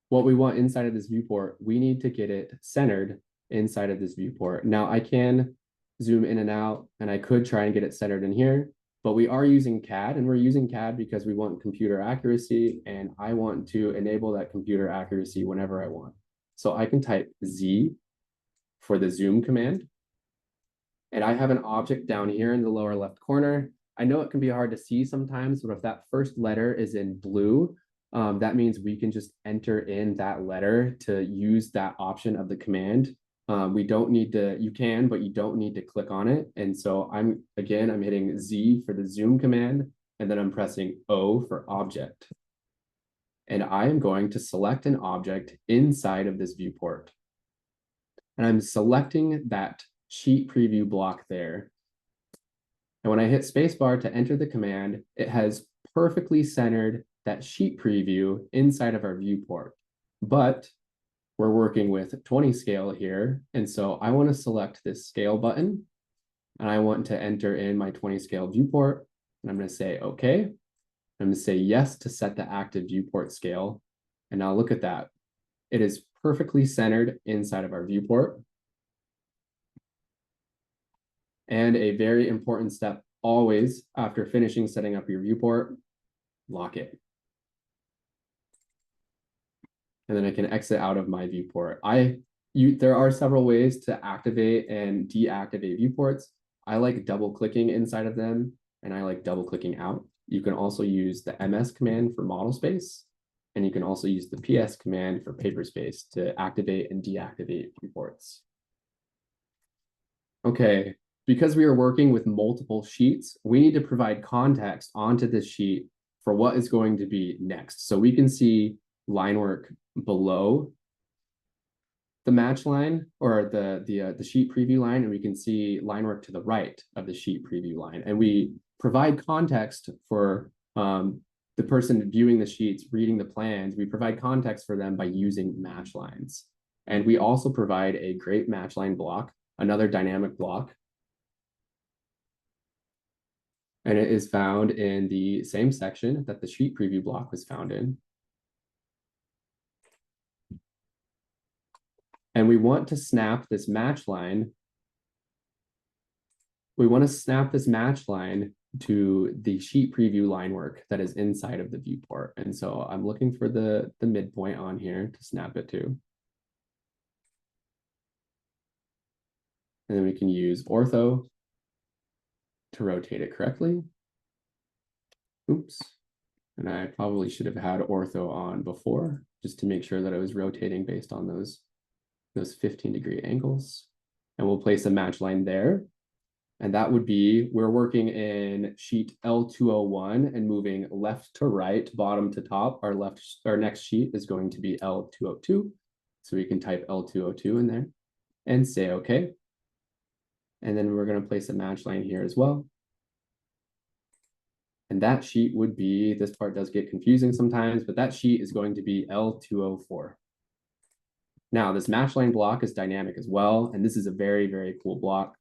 what we want inside of this viewport, we need to get it centered inside of this viewport. Now, I can zoom in and out, and I could try and get it centered in here, but we are using CAD, and we're using CAD because we want computer accuracy, and I want to enable that computer accuracy whenever I want. So I can type Z for the zoom command, and I have an object down here in the lower left corner. I know it can be hard to see sometimes, but if that first letter is in blue, that means we can just enter in that letter to use that option of the command. We don't need to, you can, but you don't need to click on it. And so I'm hitting Z for the zoom command, and then I'm pressing O for object. And I am going to select an object inside of this viewport. And I'm selecting that sheet preview block there. And when I hit spacebar to enter the command, it has perfectly centered that sheet preview inside of our viewport. But we're working with 20 scale here. And so I want to select this scale button, and I want to enter in my 20 scale viewport. And I'm going to say, okay. I'm going to say yes to set the active viewport scale. And now look at that. It is perfectly centered inside of our viewport. And a very important step always after finishing setting up your viewport, lock it. And then I can exit out of my viewport. There are several ways to activate and deactivate viewports. I like double clicking inside of them, and I like double clicking out. You can also use the MS command for model space, and you can also use the PS command for paper space to activate and deactivate viewports. Okay, because we are working with multiple sheets, we need to provide context onto this sheet for what is going to be next. So we can see line work below the match line or the sheet preview line, and we can see line work to the right of the sheet preview line. And we provide context for the person viewing the sheets, reading the plans. We provide context for them by using match lines. And we also provide a great match line block, another dynamic block. And it is found in the same section that the sheet preview block was found in. And we want to snap this match line. We want to snap this match line to the sheet preview line work that is inside of the viewport. And so I'm looking for the midpoint on here to snap it to. And then we can use ortho to rotate it correctly. Oops. And I probably should have had ortho on before, just to make sure that I was rotating based on those 15-degree angles. And we'll place a match line there. And that would be, we're working in sheet L201 and moving left to right, bottom to top. Our next sheet is going to be L202. So we can type L202 in there and say okay. And then we're going to place a match line here as well. And that sheet would be, this part does get confusing sometimes, but that sheet is going to be L204. Now, this match line block is dynamic as well, and this is a very, very cool block.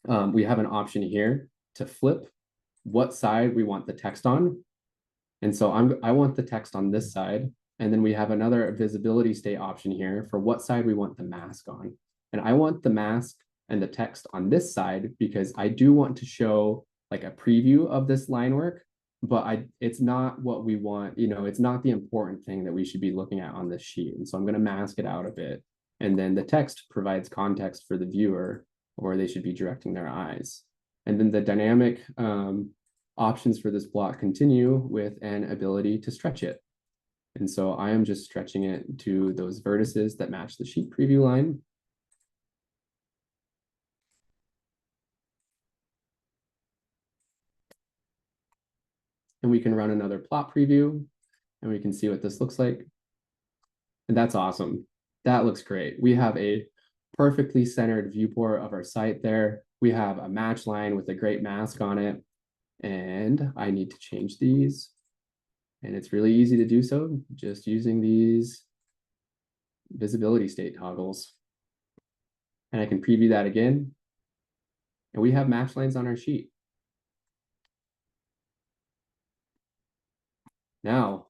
We have an option here to flip what side we want the text on. And so I want the text on this side, and then we have another visibility state option here for what side we want the mask on. And I want the mask and the text on this side because I do want to show like a preview of this line work, but it's not what we want, it's not the important thing that we should be looking at on this sheet. And so I'm going to mask it out a bit. And then the text provides context for the viewer where they should be directing their eyes. And then the dynamic options for this block continue with an ability to stretch it. And so I am just stretching it to those vertices that match the sheet preview line. And we can run another plot preview and we can see what this looks like. And that's awesome. That looks great. We have a perfectly centered viewport of our site there. We have a match line with a great mask on it. And I need to change these. And it's really easy to do so just using these visibility state toggles. And I can preview that again. And we have match lines on our sheet. Now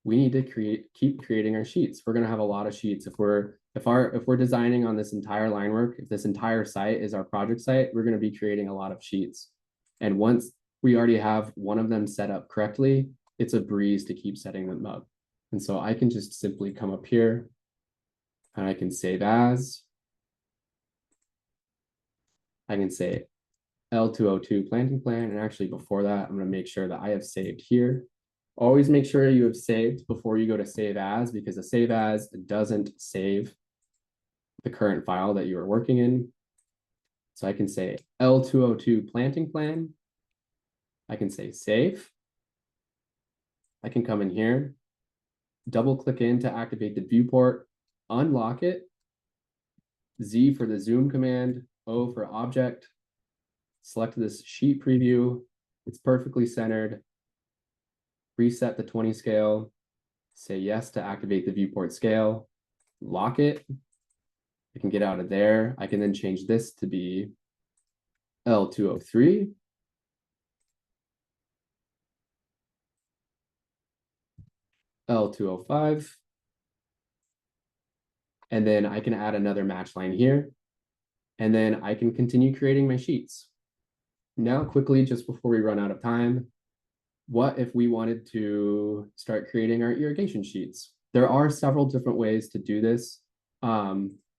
we need to keep creating our sheets. We're going to have a lot of sheets. If we're designing on this entire line work, if this entire site is our project site, we're going to be creating a lot of sheets. And once we already have one of them set up correctly, it's a breeze to keep setting them up. And so I can just simply come up here and I can save as. I can say L202 planting plan. And actually before that, I'm going to make sure that I have saved here. Always make sure you have saved before you go to save as, because a save as doesn't save the current file that you are working in. So I can say L202 planting plan. I can say save. I can come in here, double click in to activate the viewport, unlock it, Z for the zoom command, O for object, select this sheet preview. It's perfectly centered. Reset the 20 scale, say yes to activate the viewport scale, lock it. I can get out of there. I can then change this to be L203. L205. And then I can add another match line here. And then I can continue creating my sheets. Now, quickly, just before we run out of time, what if we wanted to start creating our irrigation sheets? There are several different ways to do this.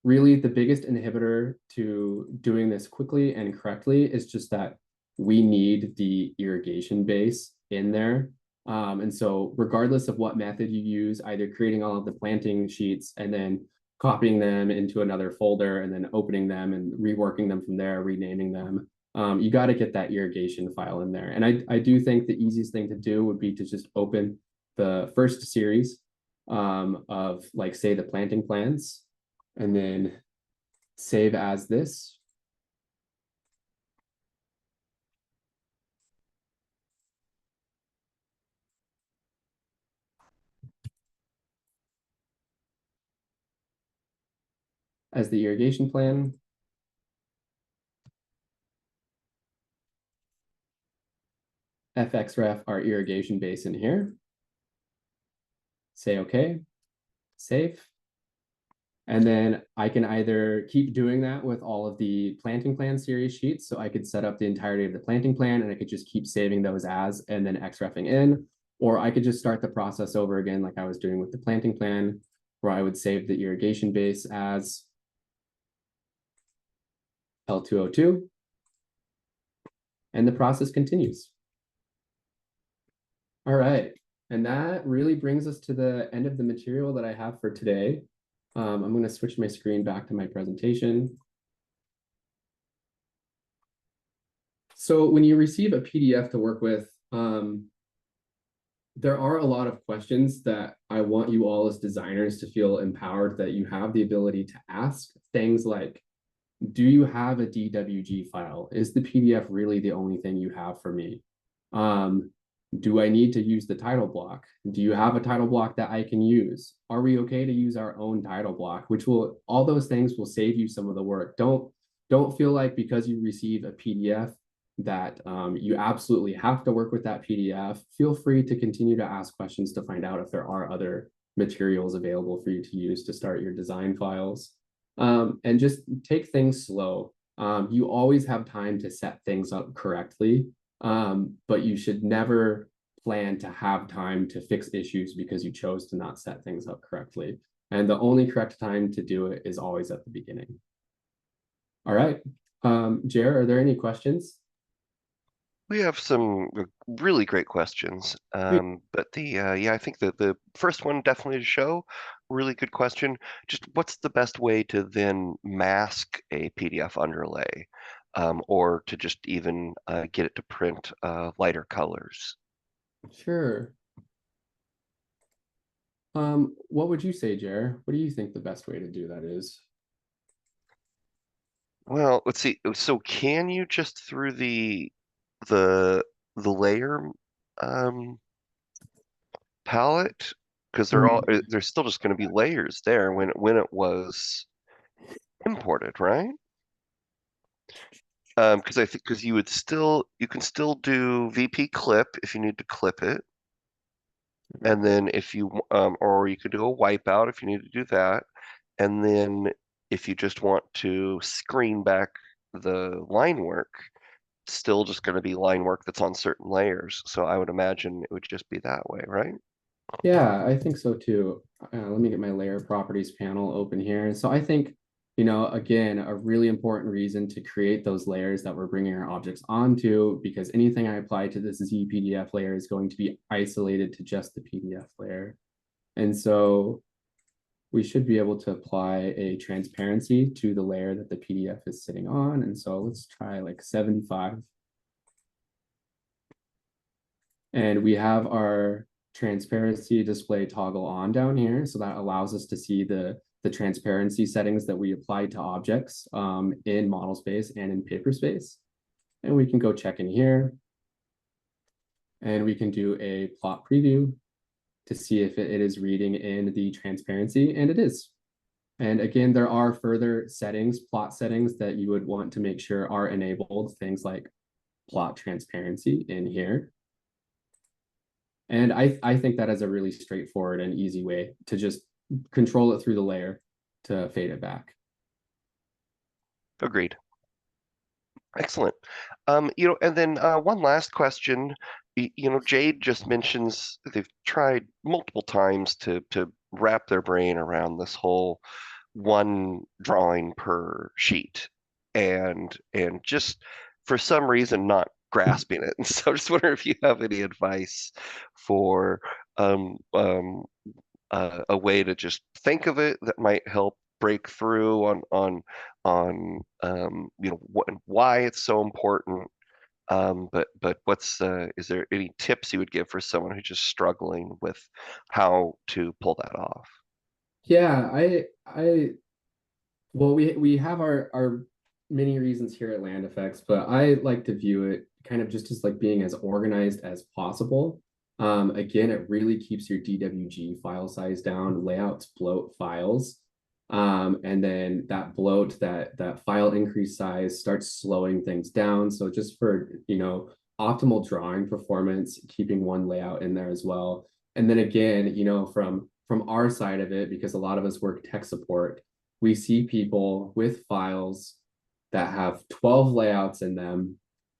Really, the biggest inhibitor to doing this quickly and correctly is just that we need the irrigation base in there. And so regardless of what method you use, either creating all of the planting sheets and then copying them into another folder and then opening them and reworking them from there, renaming them. You got to get that irrigation file in there. And I do think the easiest thing to do would be to just open the first series of, like, say, the planting plans, and then save as this. As the irrigation plan. FXref our irrigation basin here. Say okay, save. And then I can either keep doing that with all of the planting plan series sheets. So I could set up the entirety of the planting plan and I could just keep saving those as and then Xrefing in, or I could just start the process over again like I was doing with the planting plan, where I would save the irrigation base as L202, and the process continues. All right, and that really brings us to the end of the material that I have for today. I'm going to switch my screen back to my presentation. So when you receive a PDF to work with, there are a lot of questions that I want you all as designers to feel empowered that you have the ability to ask. Things like, do you have a DWG file? Is the PDF really the only thing you have for me? Do I need to use the title block? Do you have a title block that I can use? Are we okay to use our own title block? Which will, all those things will save you some of the work. Don't feel like because you receive a PDF that you absolutely have to work with that PDF. Feel free to continue to ask questions to find out if there are other materials available for you to use to start your design files. And just take things slow. You always have time to set things up correctly, but you should never plan to have time to fix issues because you chose to not set things up correctly. And the only correct time to do it is always at the beginning. All right. Jer, are there any questions? We have some really great questions, but yeah, I think that the first one definitely to show, really good question. Just what's the best way to then mask a PDF underlay, or to just even get it to print lighter colors? Sure. What would you say, Jer? What do you think the best way to do that is? Well, let's see. So can you just through the the layer um, palette? Because they're still just going to be layers there when it was imported, right? Because I think because you can still do VP clip if you need to clip it, and then if you or you could do a wipeout if you need to do that, and then if you just want to screen back the line work, still just going to be line work that's on certain layers. So I would imagine it would just be that way, right? Yeah, I think so too. Let me get my layer properties panel open here. So I think, again, a really important reason to create those layers that we're bringing our objects onto, because anything I apply to this ZPDF layer is going to be isolated to just the PDF layer. And so we should be able to apply a transparency to the layer that the PDF is sitting on. And so let's try like 75. And we have our transparency display toggle on down here. So that allows us to see the transparency settings that we apply to objects in model space and in paper space. And we can go check in here. And we can do a plot preview to see if it is reading in the transparency, and it is. And again, there are further settings, plot settings that you would want to make sure are enabled, things like plot transparency in here. And I think that is a really straightforward and easy way to just control it through the layer to fade it back. Agreed. Excellent. And then one last question. Jade just mentions they've tried multiple times to wrap their brain around this whole one drawing per sheet, and just for some reason not grasping it. And so I just wonder if you have any advice for a way to just think of it that might help break through on why it's so important. But is there any tips you would give for someone who's just struggling with how to pull that off? Yeah, well, we have our many reasons here at Land Effects, but I like to view it kind of just as like being as organized as possible. Again, it really keeps your DWG file size down. Layouts bloat files. And then that bloat, that file increase size starts slowing things down. So just for, optimal drawing performance, keeping one layout in there as well. And then again, from our side of it, because a lot of us work tech support, we see people with files that have 12 layouts in them.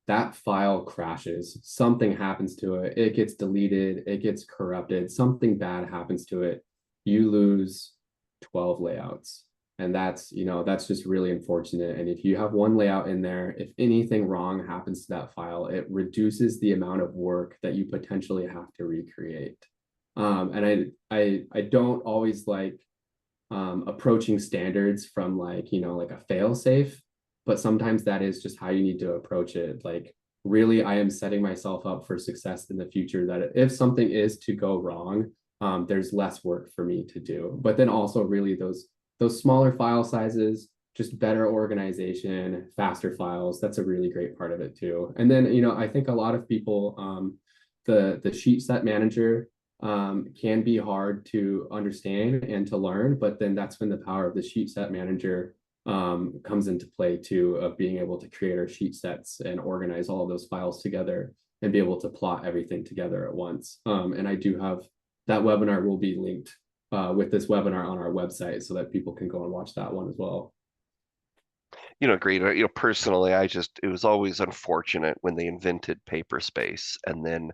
That file crashes, something happens to it, it gets deleted, it gets corrupted, something bad happens to it, you lose 12 layouts. And that's just really unfortunate. And if you have one layout in there, if anything wrong happens to that file, it reduces the amount of work that you potentially have to recreate. And I don't always like approaching standards from like a fail safe, but sometimes that is just how you need to approach it. Like, really, I am setting myself up for success in the future, that if something is to go wrong, there's less work for me to do. But then also really those smaller file sizes, just better organization, faster files, that's a really great part of it too. And then I think a lot of people, the sheet set manager can be hard to understand and to learn, but then that's when the power of the sheet set manager comes into play too, of being able to create our sheet sets and organize all of those files together and be able to plot everything together at once. And I do have that webinar will be linked with this webinar on our website so that people can go and watch that one as well. Great. Personally, it was always unfortunate when they invented paper space and then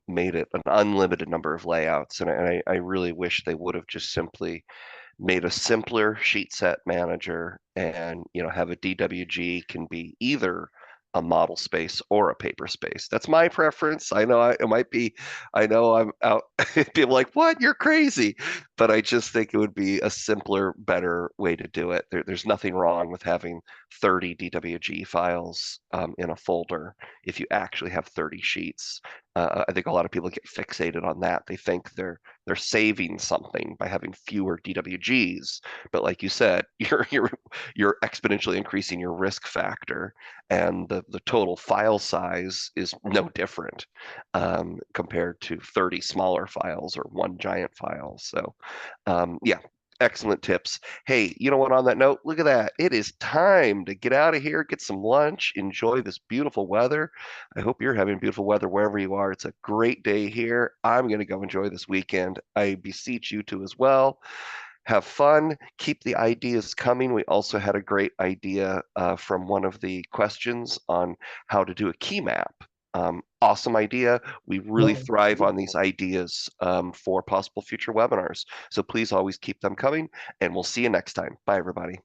made it an unlimited number of layouts. And I really wish they would have just simply made a simpler sheet set manager and have a DWG can be either a model space or a paper space. That's my preference. I know it might be, I know I'm out. People like, what? You're crazy. But I just think it would be a simpler, better way to do it. There's nothing wrong with having 30 DWG files in a folder if you actually have 30 sheets. I think a lot of people get fixated on that. They think they're saving something by having fewer DWGs, but like you said, you're exponentially increasing your risk factor, and the total file size is no different compared to 30 smaller files or one giant file. So, yeah. Excellent tips. Hey, you know what? On that note, look at that. It is time to get out of here, get some lunch, enjoy this beautiful weather. I hope you're having beautiful weather wherever you are. It's a great day here. I'm going to go enjoy this weekend. I beseech you to as well. Have fun. Keep the ideas coming. We also had a great idea from one of the questions on how to do a key map. Awesome idea. We really thrive on these ideas for possible future webinars. So please always keep them coming, and we'll see you next time. Bye, everybody.